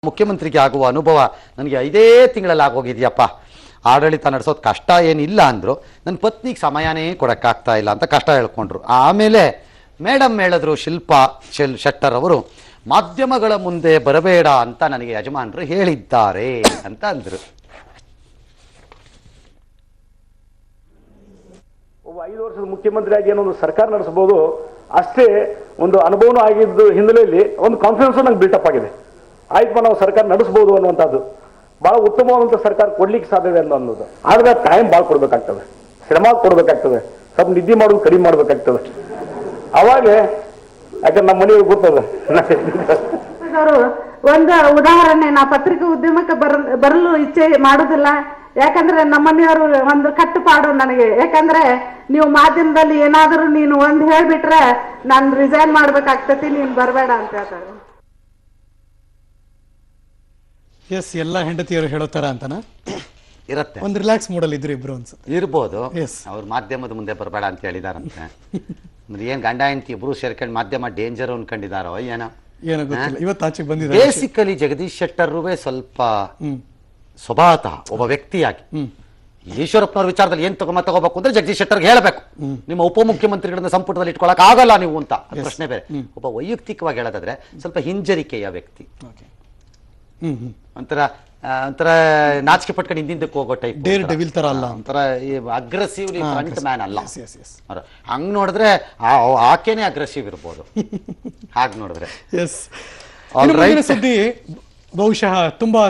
ಮುಖ್ಯಮಂತ್ರಿಗೆ ಆಗುವ ಅನುಭವ ನನಗೆ 5 ತಿಂಗಳಲ್ಲಿ ಆಗೋಗಿದೆಯಪ್ಪ. ಆಡಳಿತ ನಡೆಸೋದು ಕಷ್ಟ ಏನಿಲ್ಲ ಅಂದರು. ನನ್ನ ಪತ್ನಿಗೆ ಸಮಯನೇ ಕೊಡೋಕ್ಕಾಗ್ತಾ ಇಲ್ಲ ಅಂತ ಕಷ್ಟ ಹೇಳ್ಕೊಂಡ್ರು. ಆಮೇಲೆ ಮೇಡಮ್ ಹೇಳಿದ್ರು, ಶಿಲ್ಪಾ ಶೆಟ್ಟರ್ ಅವರು, ಮಾಧ್ಯಮಗಳ ಮುಂದೆ ಬರಬೇಡ ಅಂತ ನನಗೆ ಯಜಮಾನರು ಹೇಳಿದ್ದಾರೆ ಅಂತ ಅಂದರು. ಒಬ್ಬ 5 ವರ್ಷದ ಮುಖ್ಯಮಂತ್ರಿಯಾಗಿ ಏನೋ ಒಂದು ಸರ್ಕಾರ ನಡೆಸಬಹುದು, ಅಷ್ಟೇ ಒಂದು ಅನುಭವನೂ ಆಗಿದ್ದು ಹಿನ್ನೆಲೆಯಲ್ಲಿ ಒಂದು ಕಾನ್ಫಿಡೆನ್ಸ್ ನಂಗೆ ಬಿಲ್ಟಪ್ ಆಗಿದೆ. ಆಯ್ತು, ನಾವು ಸರ್ಕಾರ ನಡೆಸಬಹುದು ಅನ್ನುವಂಥದ್ದು ಬಹಳ ಉತ್ತಮವಾದಂಥ ಸರ್ಕಾರ ಕೊಡ್ಲಿಕ್ಕೆ ಸಾಧ್ಯತೆ ಅನ್ನೋದು. ಆದ್ರೆ ಟೈಮ್ ಭಾಳ ಕೊಡ್ಬೇಕಾಗ್ತದೆ, ಶ್ರಮ ಕೊಡ್ಬೇಕಾಗ್ತದೆ, ಸ್ವಲ್ಪ ನಿದ್ದೆ ಮಾಡೋದು ಕಡಿಮೆ ಮಾಡ್ಬೇಕಾಗ್ತದೆ. ಅವಾಗ ಯಾಕಂದ್ರೆ ನಮ್ಮ ಮನೆಯವ್ರಿಗೆ ಗೊತ್ತದ. ಒಂದು ಉದಾಹರಣೆ, ನಾ ಪತ್ರಿಕೆ ಉದ್ಯಮಕ್ಕೆ ಬರಲು ಇಚ್ಛೆ ಮಾಡುದಿಲ್ಲ. ಯಾಕಂದ್ರೆ ನಮ್ಮನೆಯವರು ಒಂದು ಕಟ್ಟುಪಾಡು ನನಗೆ. ಯಾಕಂದ್ರೆ ನೀವು ಮಾಧ್ಯಮದಲ್ಲಿ ಏನಾದರೂ ನೀನು ಒಂದು ಹೇಳ್ಬಿಟ್ರೆ ನಾನು ರಿಸೈನ್ ಮಾಡ್ಬೇಕಾಗ್ತತಿ, ನೀನು ಬರಬೇಡ ಅಂತ ಹೇಳ್ತಾರೆ. ಎಸ್, ಎಲ್ಲ ಹೆಂಡತಿಯರು ಹೇಳೋ ತರ ಅಂತನಾ ಇರುತ್ತೆ. ಒಂದು ರಿಲ್ಯಾಕ್ಸ್ ಮೂಡಲ್ ಇದ್ರು ಇಬ್ರು ಅನ್ಸುತ್ತೆ. ಇರ್ಬೋದು. ಎಸ್, ಅವ್ರು ಮಾಧ್ಯಮದ ಮುಂದೆ ಬರಬೇಡ ಅಂತ ಹೇಳಿದಾರಂತೆ. ಏನ್ ಗಂಡ ಹೆಂಡತಿ ಇಬ್ರು ಸೇರ್ಕೊಂಡು ಮಾಧ್ಯಮ ಡೇಂಜರ್ ಅನ್ಕೊಂಡಿದಾರೋ ಏನೋ ಗೊತ್ತಿಲ್ಲ. ಇವತ್ತು ಆಚೆಗೆ ಬಂದಿದ್ದಾರೆ. ಬೇಸಿಕಲಿ ಜಗದೀಶ್ ಶೆಟ್ಟರ್ರುವೇ ಸ್ವಲ್ಪ ಸ್ವಭಾವತಃ ಒಬ್ಬ ವ್ಯಕ್ತಿಯಾಗಿ ಈಶ್ವರಪ್ಪನವ್ರ ವಿಚಾರದಲ್ಲಿ ಏನ್ ತಗೋಬೇಕು ಅಂದ್ರೆ ಜಗದೀಶ್ ಶೆಟ್ಟರ್ಗೆ ಹೇಳಬೇಕು, ನಿಮ್ಮ ಉಪಮುಖ್ಯಮಂತ್ರಿಗಳನ್ನ ಸಂಪುಟದಲ್ಲಿ ಇಟ್ಕೊಳಕ್ ಆಗಲ್ಲ ನೀವು ಅಂತ. ಪ್ರಶ್ನೆ ಬೇರೆ. ಒಬ್ಬ ವೈಯಕ್ತಿಕವಾಗಿ ಹೇಳೋದಾದ್ರೆ ಸ್ವಲ್ಪ ಹಿಂಜರಿಕೆಯ ವ್ಯಕ್ತಿ, ಒಂಥರ ನಾಚಿಕೆ ಪಟ್ಕೊಂಡು ಹಿಂದಿಂದಕ್ಕೆ ಹೋಗೋ ಟೈಪ್, ಡೇರ್ ಡೆವಿಲ್ ತರ ಅಲ್ಲ, ಒಂಥರ ಅಗ್ರೆಸಿವ್ಲಿ ಫ್ರಂಟ್ ಮ್ಯಾನ್ ಅಲ್ಲ. ಹಂಗ್ ನೋಡಿದ್ರೆ ಆಕೆನೆ ಅಗ್ರೆಸಿವ್ ಇರ್ಬೋದು. ಹಾಗೆ ನೋಡಿದ್ರೆ ಸುದ್ದಿ ಬಹುಶಃ ತುಂಬಾ